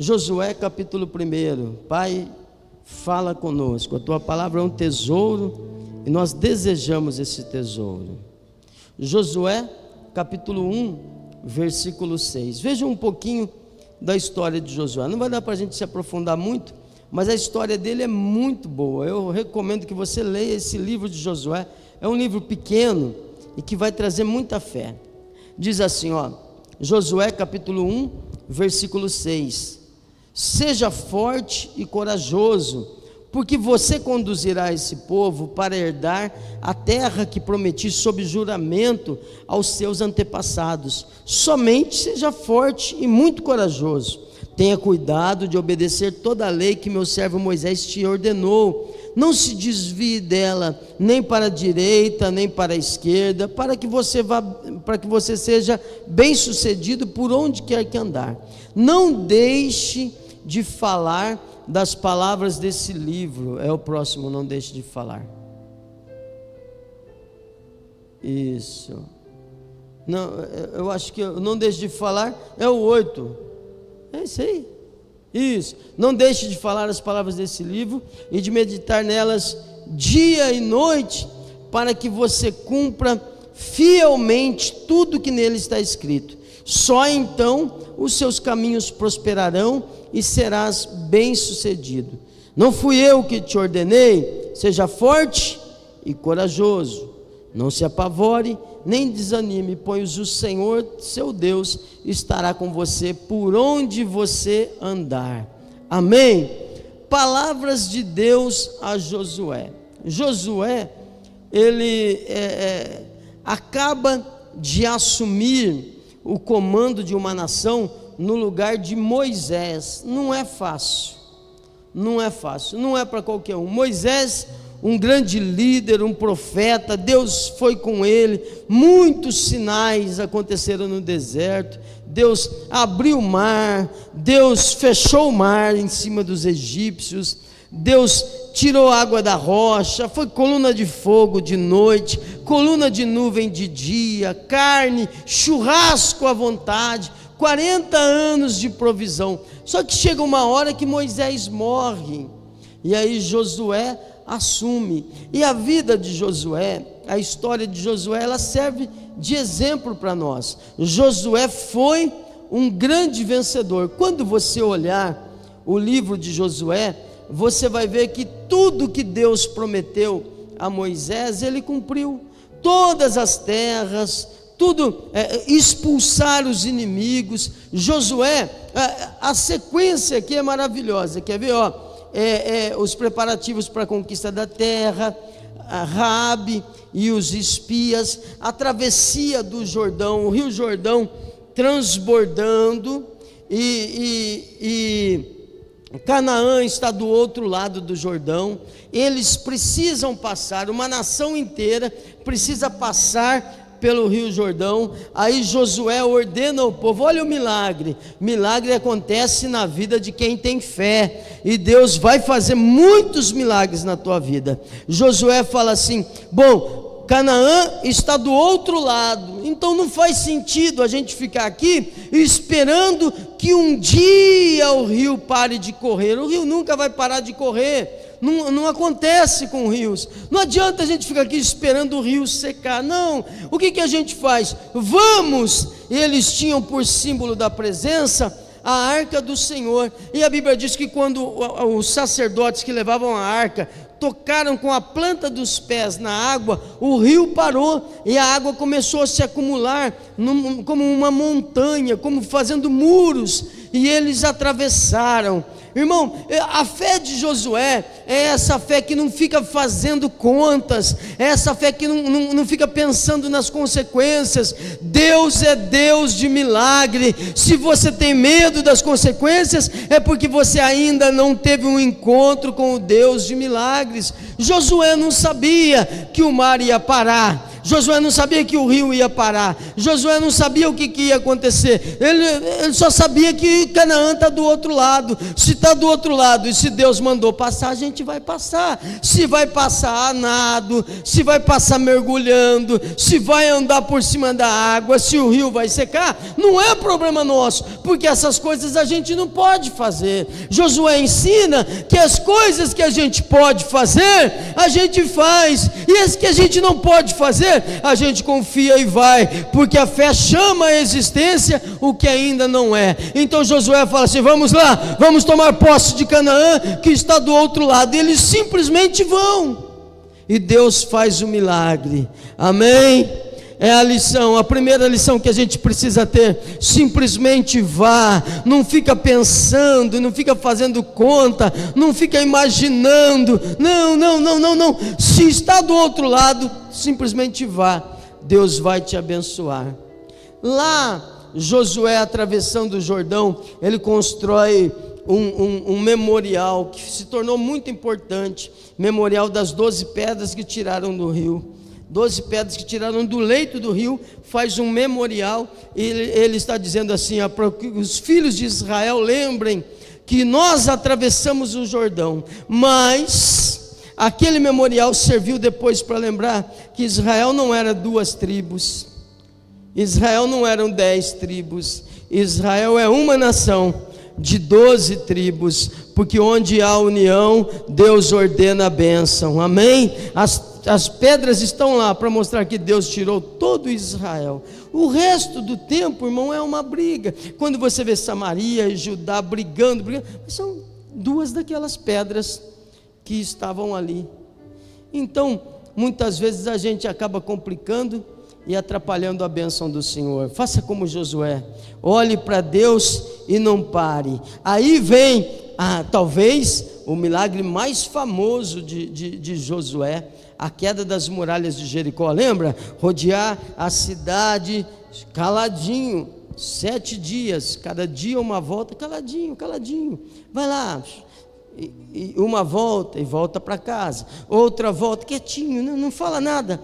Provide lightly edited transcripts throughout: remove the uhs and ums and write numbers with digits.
Josué capítulo 1. Pai, fala conosco, a tua palavra é um tesouro e nós desejamos esse tesouro. Josué capítulo 1, versículo 6. Veja um pouquinho da história de Josué. Não vai dar para a gente se aprofundar muito, mas a história dele é muito boa. Eu recomendo que você leia esse livro de Josué. É um livro pequeno e que vai trazer muita fé. Diz assim, Josué capítulo 1, versículo 6. Seja forte e corajoso, porque você conduzirá esse povo para herdar a terra que prometi sob juramento aos seus antepassados. Somente seja forte e muito corajoso. Tenha cuidado de obedecer toda a lei que meu servo Moisés te ordenou. Não se desvie dela, nem para a direita, nem para a esquerda, para que você seja bem-sucedido por onde quer que andar. Não deixe de falar das palavras desse livro. É o próximo, não deixe de falar. Isso. Não, eu acho que não deixe de falar é o 8. É isso aí. Isso. Não deixe de falar as palavras desse livro e de meditar nelas dia e noite, para que você cumpra fielmente tudo que nele está escrito. Só então os seus caminhos prosperarão e serás bem-sucedido. Não fui eu que te ordenei? Seja forte e corajoso. Não se apavore, nem desanime, pois o Senhor, seu Deus, estará com você por onde você andar. Amém? Palavras de Deus a Josué. Josué, ele acaba de assumir o comando de uma nação no lugar de Moisés. Não é fácil, não é para qualquer um. Moisés, um grande líder, um profeta, Deus foi com ele, muitos sinais aconteceram no deserto, Deus abriu o mar, Deus fechou o mar em cima dos egípcios, Deus tirou a água da rocha, foi coluna de fogo de noite, coluna de nuvem de dia, carne, churrasco à vontade, 40 anos de provisão. Só que chega uma hora que Moisés morre, e aí Josué assume. E a vida de Josué, a história de Josué, ela serve de exemplo para nós. Josué foi um grande vencedor. Quando você olhar o livro de Josué, você vai ver que tudo que Deus prometeu a Moisés, ele cumpriu. Todas as terras, tudo, expulsar os inimigos. Josué, a sequência aqui é maravilhosa. Quer ver? Os preparativos para a conquista da terra, a Raabe e os espias, a travessia do Jordão, o rio Jordão transbordando, e Canaã está do outro lado do Jordão. Eles precisam passar, uma nação inteira precisa passar pelo rio Jordão. Aí Josué ordena ao povo, olha o milagre acontece na vida de quem tem fé, e Deus vai fazer muitos milagres na tua vida. Josué fala assim, Canaã está do outro lado, então não faz sentido a gente ficar aqui esperando que um dia o rio pare de correr. O rio nunca vai parar de correr, não acontece com rios. Não adianta a gente ficar aqui esperando o rio secar, não. O que a gente faz? Vamos! Eles tinham por símbolo da presença a arca do Senhor, e a Bíblia diz que quando os sacerdotes que levavam a arca tocaram com a planta dos pés na água, o rio parou e a água começou a se acumular como uma montanha, como fazendo muros, e eles atravessaram. Irmão, a fé de Josué é essa fé que não fica fazendo contas, é essa fé que não fica pensando nas consequências. Deus é Deus de milagre. Se você tem medo das consequências, é porque você ainda não teve um encontro com o Deus de milagres. Josué não sabia que o mar ia parar. Josué não sabia que o rio ia parar, Josué não sabia o que ia acontecer, ele só sabia que Canaã está do outro lado. Se está do outro lado, e se Deus mandou passar, a gente vai passar. Se vai passar a nado, se vai passar mergulhando, se vai andar por cima da água, se o rio vai secar, não é problema nosso, porque essas coisas a gente não pode fazer. Josué ensina que as coisas que a gente pode fazer, a gente faz, e as que a gente não pode fazer, a gente confia e vai, porque a fé chama à existência o que ainda não é. Então Josué fala assim: vamos lá, vamos tomar posse de Canaã, que está do outro lado. E eles simplesmente vão, e Deus faz o milagre. Amém? É a lição, a primeira lição que a gente precisa ter: simplesmente vá, não fica pensando, não fica fazendo conta, não fica imaginando, não, se está do outro lado, simplesmente vá, Deus vai te abençoar. Lá, Josué, atravessando o Jordão, ele constrói um memorial que se tornou muito importante, memorial das 12 pedras que tiraram do rio. 12 pedras que tiraram do leito do rio, faz um memorial. Ele está dizendo assim, para que os filhos de Israel lembrem que nós atravessamos o Jordão, mas aquele memorial serviu depois para lembrar que Israel não era 2 tribos, Israel não eram 10 tribos, Israel é uma nação de 12 tribos, porque onde há união, Deus ordena a bênção. Amém? As pedras estão lá para mostrar que Deus tirou todo Israel. O resto do tempo, irmão, é uma briga. Quando você vê Samaria e Judá brigando, são 2 daquelas pedras que estavam ali. Então, muitas vezes a gente acaba complicando e atrapalhando a bênção do Senhor. Faça como Josué, olhe para Deus e não pare. Aí vem, talvez, o milagre mais famoso de Josué, a queda das muralhas de Jericó. Lembra? Rodear a cidade caladinho, 7 dias, cada dia uma volta, caladinho, vai lá, e uma volta e volta para casa, outra volta, quietinho, não fala nada,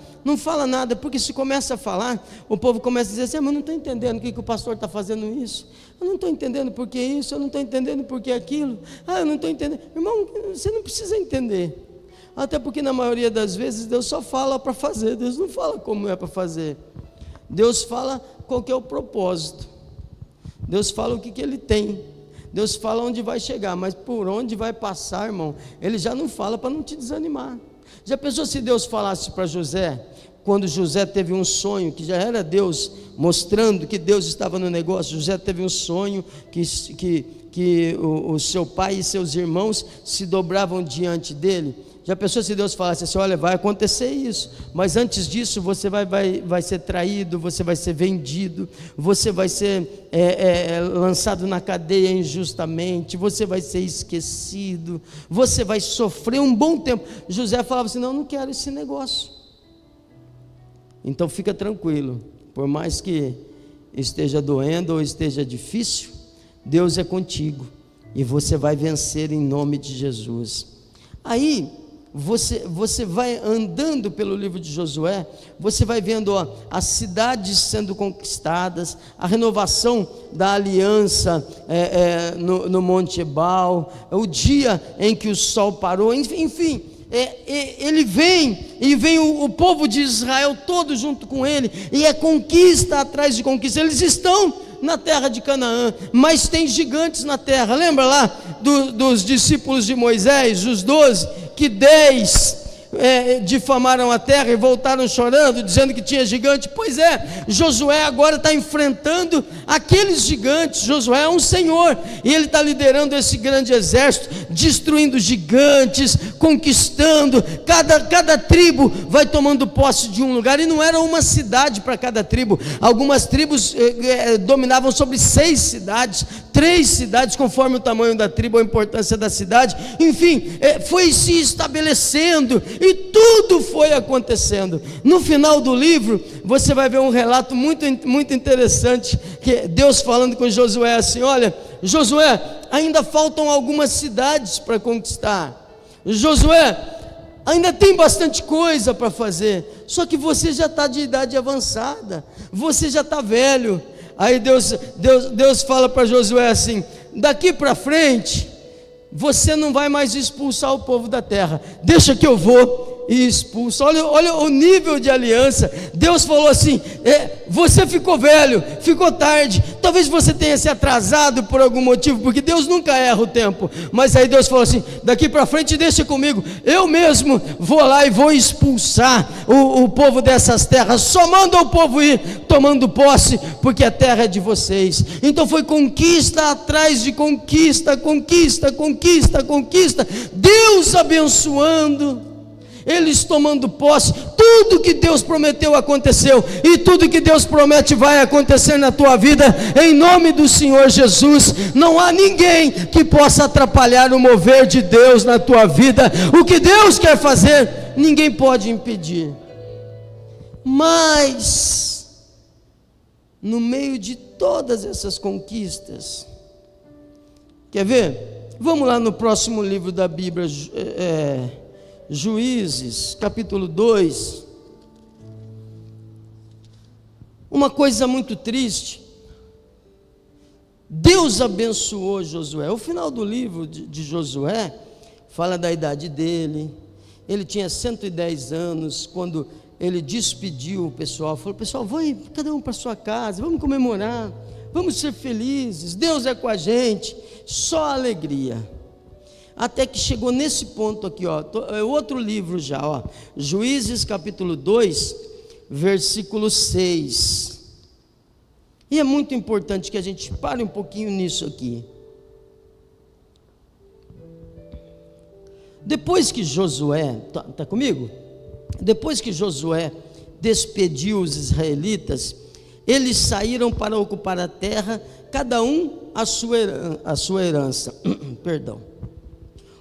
porque se começa a falar, o povo começa a dizer assim: mas não estou entendendo o que o pastor está fazendo isso, eu não estou entendendo por que isso, eu não estou entendendo por que aquilo, eu não estou entendendo. Irmão, você não precisa entender, até porque na maioria das vezes Deus só fala para fazer, Deus não fala como é para fazer, Deus fala qual que é o propósito, Deus fala o que Ele tem, Deus fala onde vai chegar, mas por onde vai passar, irmão, Ele já não fala para não te desanimar. Já pensou se Deus falasse para José, quando José teve um sonho, que já era Deus mostrando que Deus estava no negócio? José teve um sonho que o seu pai e seus irmãos se dobravam diante dele. Já pensou se Deus falasse assim: olha, vai acontecer isso, mas antes disso você vai ser traído, você vai ser vendido, você vai ser lançado na cadeia injustamente, você vai ser esquecido, você vai sofrer um bom tempo. José falava assim: não quero esse negócio. Então fica tranquilo, por mais que esteja doendo ou esteja difícil, Deus é contigo e você vai vencer em nome de Jesus. Aí você vai andando pelo livro de Josué, você vai vendo as cidades sendo conquistadas, a renovação da aliança no Monte Ebal, o dia em que o sol parou, enfim, ele vem, e vem o povo de Israel todo junto com ele, e é conquista atrás de conquista. Eles estão na terra de Canaã, mas tem gigantes na terra. Lembra lá dos discípulos de Moisés, os 12, que 10 difamaram a terra e voltaram chorando, dizendo que tinha gigante? Pois é, Josué agora está enfrentando aqueles gigantes. Josué é um senhor, e ele está liderando esse grande exército, destruindo gigantes, conquistando. Cada tribo vai tomando posse de um lugar, e não era uma cidade para cada tribo. Algumas tribos dominavam sobre 6 cidades, 3 cidades, conforme o tamanho da tribo, a importância da cidade. Enfim, foi se estabelecendo, e tudo foi acontecendo. No final do livro, você vai ver um relato muito interessante, que Deus falando com Josué assim: olha, Josué, ainda faltam algumas cidades para conquistar. Josué, ainda tem bastante coisa para fazer, só que você já está de idade avançada, você já está velho. Aí Deus fala para Josué assim: daqui para frente, você não vai mais expulsar o povo da terra, deixa que eu vou e expulso. Olha o nível de aliança. Deus falou assim: você ficou velho, ficou tarde, talvez você tenha se atrasado por algum motivo, porque Deus nunca erra o tempo, mas aí Deus falou assim: daqui para frente deixa comigo, eu mesmo vou lá e vou expulsar o povo dessas terras, só manda o povo ir tomando posse, porque a terra é de vocês. Então foi conquista atrás de conquista, conquista, conquista, conquista, Deus abençoando, eles tomando posse. Tudo que Deus prometeu aconteceu, e tudo que Deus promete vai acontecer na tua vida, em nome do Senhor Jesus. Não há ninguém que possa atrapalhar o mover de Deus na tua vida. O que Deus quer fazer, ninguém pode impedir. Mas no meio de todas essas conquistas, quer ver? Vamos lá no próximo livro da Bíblia, Juízes, capítulo 2. Uma coisa muito triste. Deus abençoou Josué. O final do livro de Josué fala da idade dele. Ele tinha 110 anos quando ele despediu o pessoal. Falou: pessoal, vai cada um para sua casa, vamos comemorar, vamos ser felizes, Deus é com a gente, só alegria. Até que chegou nesse ponto aqui, ó, é outro livro já, ó, Juízes capítulo 2, versículo 6. E é muito importante que a gente pare um pouquinho nisso aqui. Depois que Josué, tá comigo? Depois que Josué despediu os israelitas, eles saíram para ocupar a terra, cada um a sua herança. Perdão.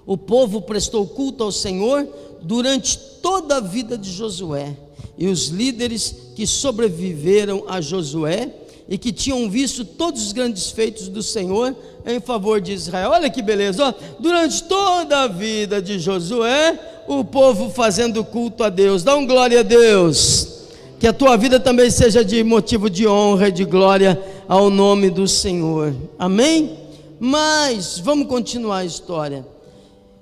O povo prestou culto ao Senhor durante toda a vida de Josué, e os líderes que sobreviveram a Josué e que tinham visto todos os grandes feitos do Senhor em favor de Israel. Olha que beleza, ó. Durante toda a vida de Josué, o povo fazendo culto a Deus. Dá um glória a Deus. Que a tua vida também seja de motivo de honra e de glória ao nome do Senhor. Amém? Mas vamos continuar a história.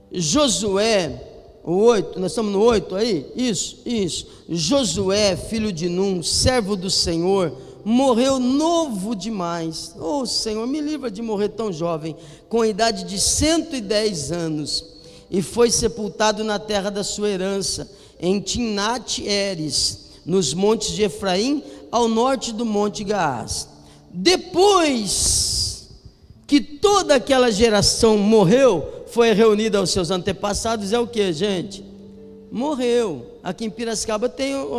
Josué, o 8, nós estamos no 8 aí? Isso. Josué, filho de Num, servo do Senhor, morreu novo demais. Oh Senhor, me livra de morrer tão jovem, com a idade de 110 anos, e foi sepultado na terra da sua herança, em Timnat-Heres, nos montes de Efraim, ao norte do monte Gaás. Depois que toda aquela geração morreu, foi reunida aos seus antepassados, é o que, gente? Morreu. Aqui em Piracicaba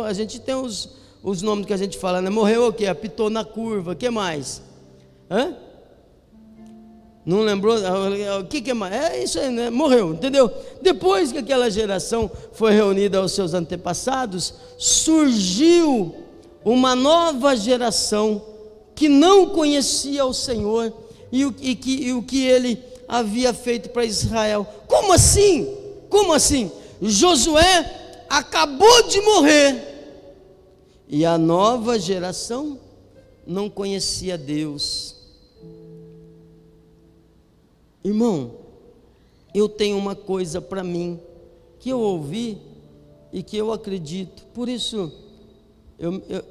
a gente tem os nomes que a gente fala, né? Morreu o que? Apitou na curva, o que mais? Não lembrou? O que mais? É isso aí, né? Morreu, entendeu? Depois que aquela geração foi reunida aos seus antepassados, surgiu uma nova geração que não conhecia o Senhor e o que ele havia feito para Israel. Como assim? Como assim? Josué acabou de morrer e a nova geração não conhecia Deus. Irmão, eu tenho uma coisa para mim que eu ouvi e que eu acredito, por isso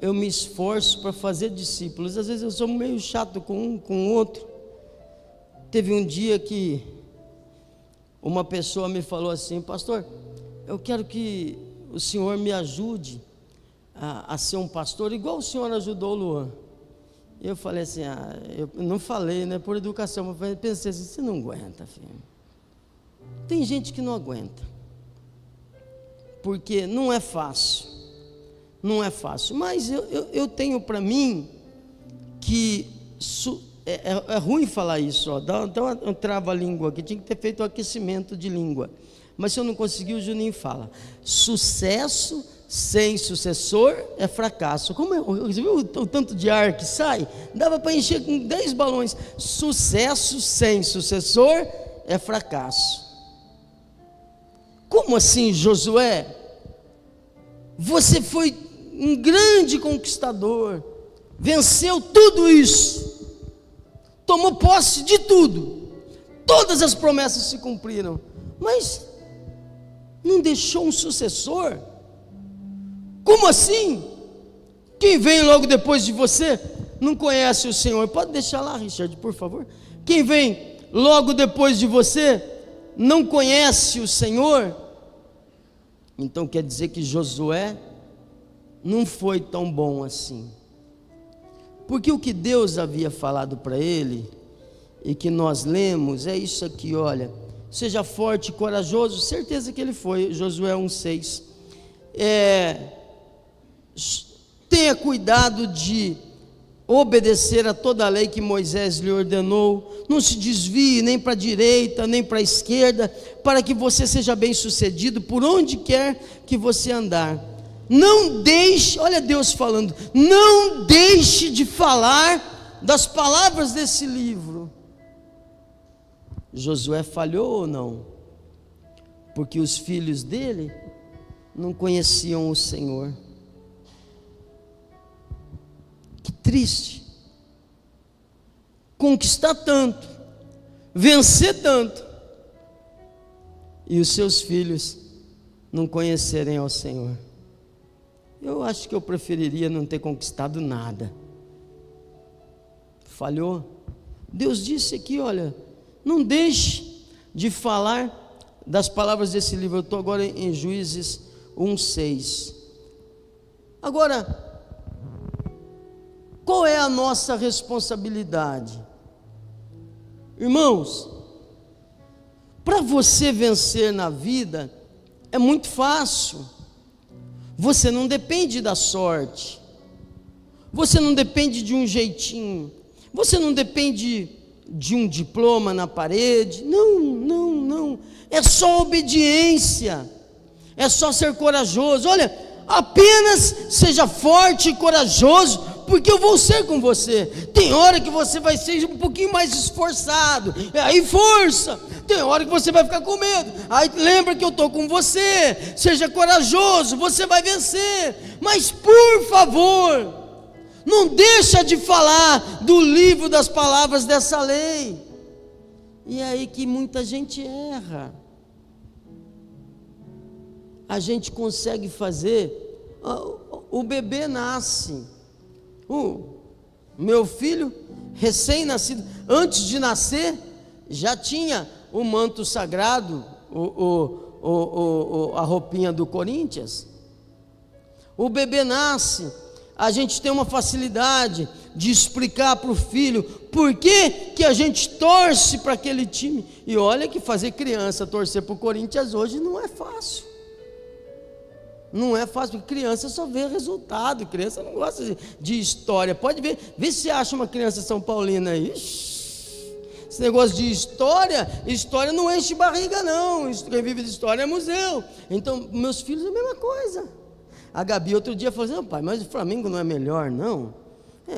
eu me esforço para fazer discípulos. Às vezes eu sou meio chato com um, com o outro. Teve um dia que uma pessoa me falou assim: pastor, eu quero que o senhor me ajude a ser um pastor, igual o senhor ajudou o Luan. E eu falei assim, eu não falei, né, por educação, mas pensei assim: você não aguenta, filho. Tem gente que não aguenta, porque não é fácil, mas eu tenho para mim que é ruim falar isso, ó. Dá uma trava-língua aqui, tinha que ter feito um aquecimento de língua, mas se eu não conseguir, o Juninho fala: sucesso sem sucessor é fracasso. Como você viu o tanto de ar que sai? Dava para encher com 10 balões. Sucesso sem sucessor é fracasso. Como assim, Josué? Você foi um grande conquistador, venceu tudo isso, tomou posse de tudo, todas as promessas se cumpriram, mas não deixou um sucessor? Como assim? Quem vem logo depois de você não conhece o Senhor. Pode deixar lá, Richard, por favor. Quem vem logo depois de você não conhece o Senhor. Então quer dizer que Josué não foi tão bom assim, porque o que Deus havia falado para ele, e que nós lemos, é isso aqui, olha: seja forte e corajoso. Certeza que ele foi, Josué 1,6. Tenha cuidado de obedecer a toda a lei que Moisés lhe ordenou, não se desvie nem para a direita, nem para a esquerda, para que você seja bem sucedido por onde quer que você andar. Não deixe, olha Deus falando, não deixe de falar das palavras desse livro. Josué falhou ou não? Porque os filhos dele não conheciam o Senhor. Que triste, conquistar tanto, vencer tanto, e os seus filhos não conhecerem ao Senhor. Eu acho que eu preferiria não ter conquistado nada. Falhou. Deus disse aqui, olha, não deixe de falar das palavras desse livro. Eu estou agora em Juízes 1,6. Agora, qual é a nossa responsabilidade? Irmãos, para você vencer na vida, é muito fácil. Você não depende da sorte, você não depende de um jeitinho, você não depende de um diploma na parede. Não, é só obediência, é só ser corajoso. Olha, apenas seja forte e corajoso, porque eu vou ser com você. Tem hora que você vai ser um pouquinho mais esforçado, aí força. Tem hora que você vai ficar com medo, aí lembra que eu estou com você. Seja corajoso, você vai vencer. Mas por favor, não deixa de falar do livro das palavras dessa lei. E é aí que muita gente erra. A gente consegue fazer, o bebê nasce, o meu filho recém-nascido, antes de nascer, já tinha o manto sagrado, a roupinha do Corinthians. O bebê nasce, a gente tem uma facilidade de explicar para o filho por que a gente torce para aquele time. E olha que fazer criança torcer para o Corinthians hoje não é fácil. Não é fácil, porque criança só vê resultado, criança não gosta de história. Pode ver se você acha uma criança São Paulina aí. Esse negócio de história não enche barriga não. Quem vive de história é museu. Então, meus filhos é a mesma coisa. A Gabi outro dia falou assim: pai, mas o Flamengo não é melhor não?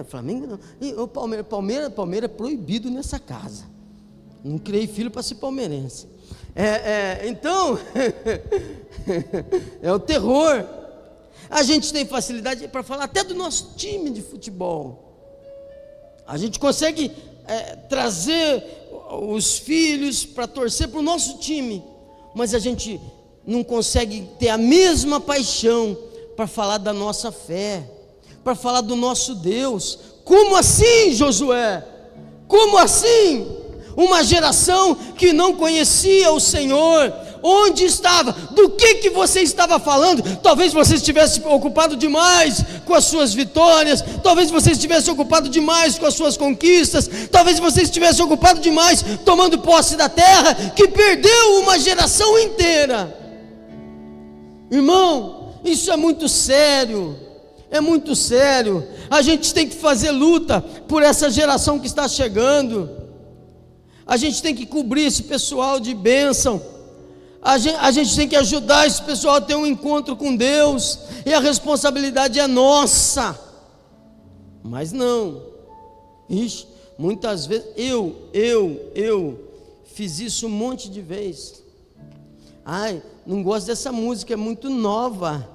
Flamengo não. E o Palmeiras é proibido nessa casa. Não criei filho para ser palmeirense. Então, é o terror. A gente tem facilidade para falar até do nosso time de futebol. A gente consegue trazer os filhos para torcer para o nosso time, mas a gente não consegue ter a mesma paixão para falar da nossa fé, para falar do nosso Deus. Como assim, Josué? Como assim? Uma geração que não conhecia o Senhor, onde estava? Do que você estava falando? Talvez você estivesse ocupado demais com as suas vitórias, talvez você estivesse ocupado demais com as suas conquistas, talvez você estivesse ocupado demais tomando posse da terra, que perdeu uma geração inteira. Irmão, isso é muito sério, é muito sério. A gente tem que fazer luta por essa geração que está chegando. A gente tem que cobrir esse pessoal de bênção. A gente tem que ajudar esse pessoal a ter um encontro com Deus. E a responsabilidade é nossa. Mas não. Ixi, muitas vezes eu fiz isso um monte de vezes. Ai, não gosto dessa música, é muito nova.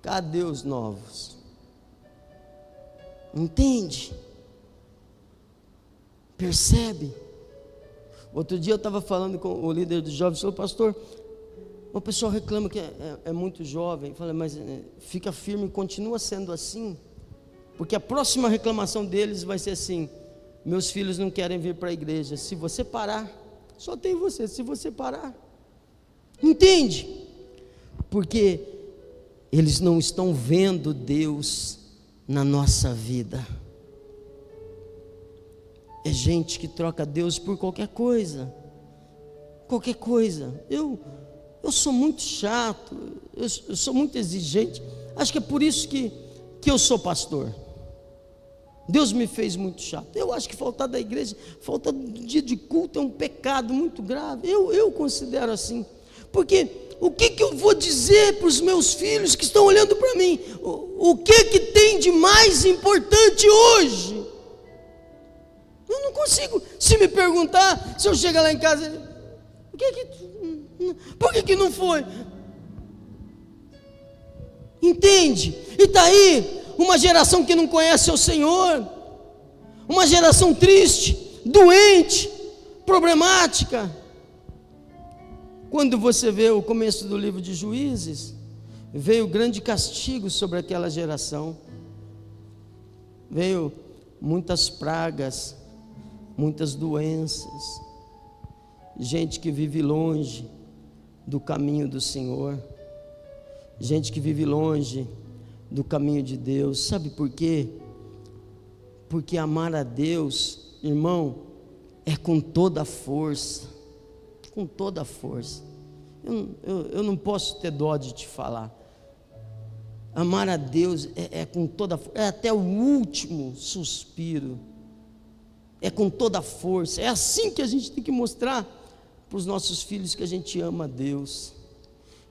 Cadê os novos? Entende? Percebe? Outro dia eu estava falando com o líder dos jovens, falou: pastor, o pessoal reclama que é muito jovem. Eu falei: mas fica firme, continua sendo assim, porque a próxima reclamação deles vai ser assim: meus filhos não querem vir para a igreja. Se você parar, só tem você, se você parar. Entende? Porque eles não estão vendo Deus na nossa vida. É gente que troca Deus por qualquer coisa. Qualquer coisa. Eu sou muito chato, eu sou muito exigente. Acho que é por isso que eu sou pastor. Deus me fez muito chato. Eu acho que faltar da igreja, faltar do dia de culto é um pecado muito grave. Eu considero assim. Porque o que eu vou dizer para os meus filhos que estão olhando para mim? O que tem de mais importante hoje? Eu não consigo. Se me perguntar, se eu chegar lá em casa, por que não foi? Entende? E está aí uma geração que não conhece o Senhor, uma geração triste, doente, problemática. Quando você vê o começo do livro de Juízes, veio grande castigo sobre aquela geração, veio muitas pragas, muitas doenças, gente que vive longe do caminho do Senhor, gente que vive longe do caminho de Deus. Sabe por quê? Porque amar a Deus, irmão, é com toda a força, com toda a força. Eu não posso ter dó de te falar. Amar a Deus é com toda a força, é até o último suspiro, é com toda a força. É assim que a gente tem que mostrar para os nossos filhos que a gente ama a Deus.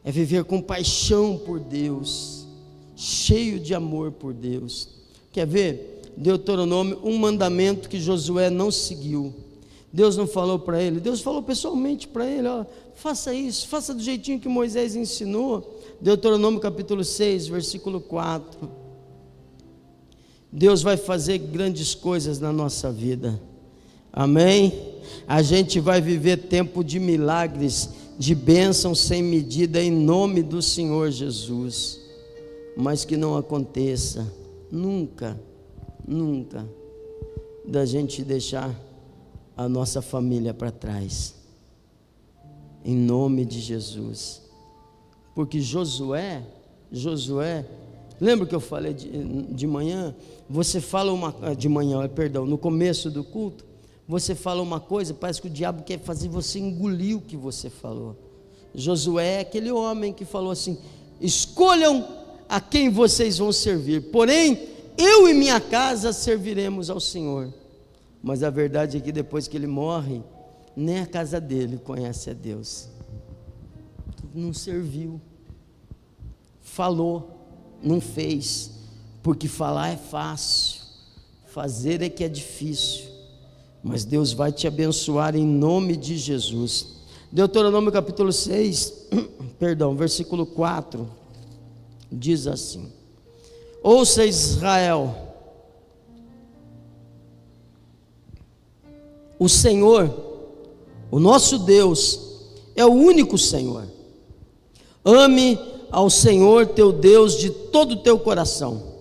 É viver com paixão por Deus, cheio de amor por Deus. Quer ver? Deuteronômio, um mandamento que Josué não seguiu. Deus não falou para ele, Deus falou pessoalmente para ele: ó, faça isso, faça do jeitinho que Moisés ensinou. Deuteronômio capítulo 6, versículo 4. Deus vai fazer grandes coisas na nossa vida, amém? A gente vai viver tempo de milagres, de bênção sem medida, em nome do Senhor Jesus. Mas que não aconteça nunca, nunca, da gente deixar a nossa família para trás, em nome de Jesus. Porque Josué, lembra que eu falei de manhã? Você fala no começo do culto, você fala uma coisa, parece que o diabo quer fazer você engolir o que você falou. Josué é aquele homem que falou assim: escolham a quem vocês vão servir, porém eu e minha casa serviremos ao Senhor. Mas a verdade é que depois que ele morre, nem a casa dele conhece a Deus. Não serviu, falou, não fez, porque falar é fácil, fazer é que é difícil. Mas Deus vai te abençoar em nome de Jesus. Deuteronômio capítulo 6, versículo 4, diz assim: ouça Israel, o Senhor, o nosso Deus, é o único Senhor. Ame ao Senhor teu Deus de todo o teu coração,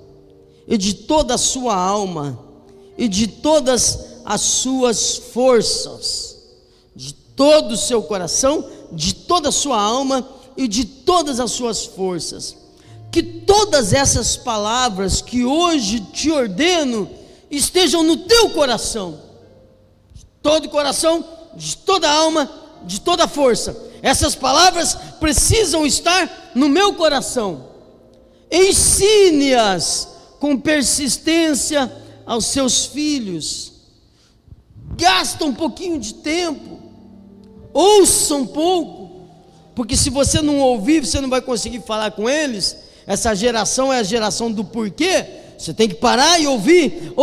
e de toda a sua alma, e de todas as suas forças, de todo o seu coração, de toda a sua alma e de todas as suas forças. Que todas essas palavras que hoje te ordeno estejam no teu coração, de todo o coração, de toda a alma, de toda a força. Essas palavras precisam estar no meu coração. Ensine-as com persistência aos seus filhos. Gasta um pouquinho de tempo, ouça um pouco, porque se você não ouvir, você não vai conseguir falar com eles. Essa geração é a geração do porquê, Você tem que parar e ouvir.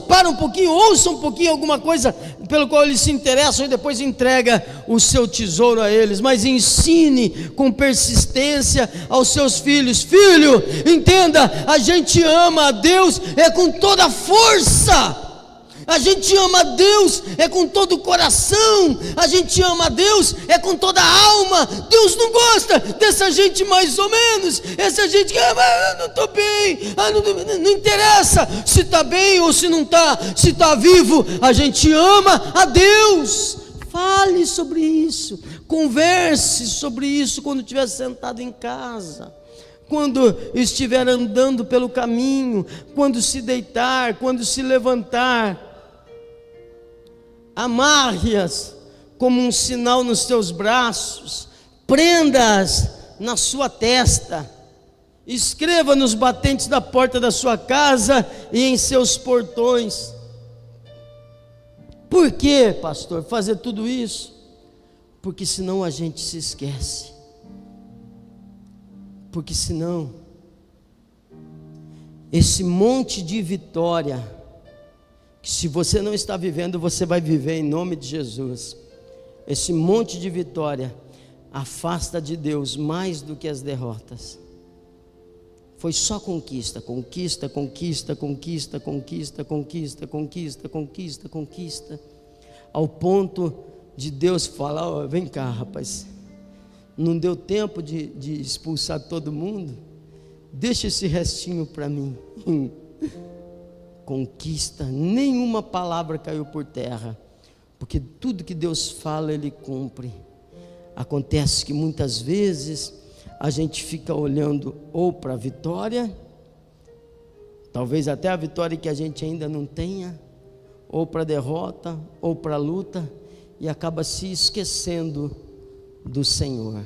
Para um pouquinho, ouça um pouquinho alguma coisa pelo qual eles se interessam e depois entrega o seu tesouro a eles. Mas ensine com persistência aos seus filhos. Filho, entenda, a gente ama a Deus com toda a força. A gente ama a Deus com todo o coração. A gente ama a Deus com toda a alma. Deus não gosta dessa gente mais ou menos, essa gente que não estou bem, não interessa se está bem ou se não está, se está vivo. A gente ama a Deus. Fale sobre isso, converse sobre isso quando estiver sentado em casa, quando estiver andando pelo caminho, quando se deitar, quando se levantar. Amarre-as como um sinal nos seus braços, prenda-as na sua testa, escreva nos batentes da porta da sua casa e em seus portões. Por que, pastor, fazer tudo isso? Porque senão a gente se esquece, porque senão esse monte de vitória, que se você não está vivendo, você vai viver em nome de Jesus. Esse monte de vitória afasta de Deus mais do que as derrotas. Foi só conquista, conquista, conquista, conquista, conquista, conquista, conquista, conquista, conquista, ao ponto de Deus falar: vem cá, rapaz, não deu tempo de expulsar todo mundo? Deixa esse restinho para mim. Conquista, nenhuma palavra caiu por terra, porque tudo que Deus fala, Ele cumpre. Acontece que muitas vezes a gente fica olhando ou para a vitória, talvez até a vitória que a gente ainda não tenha, ou para a derrota, ou para a luta, e acaba se esquecendo do Senhor.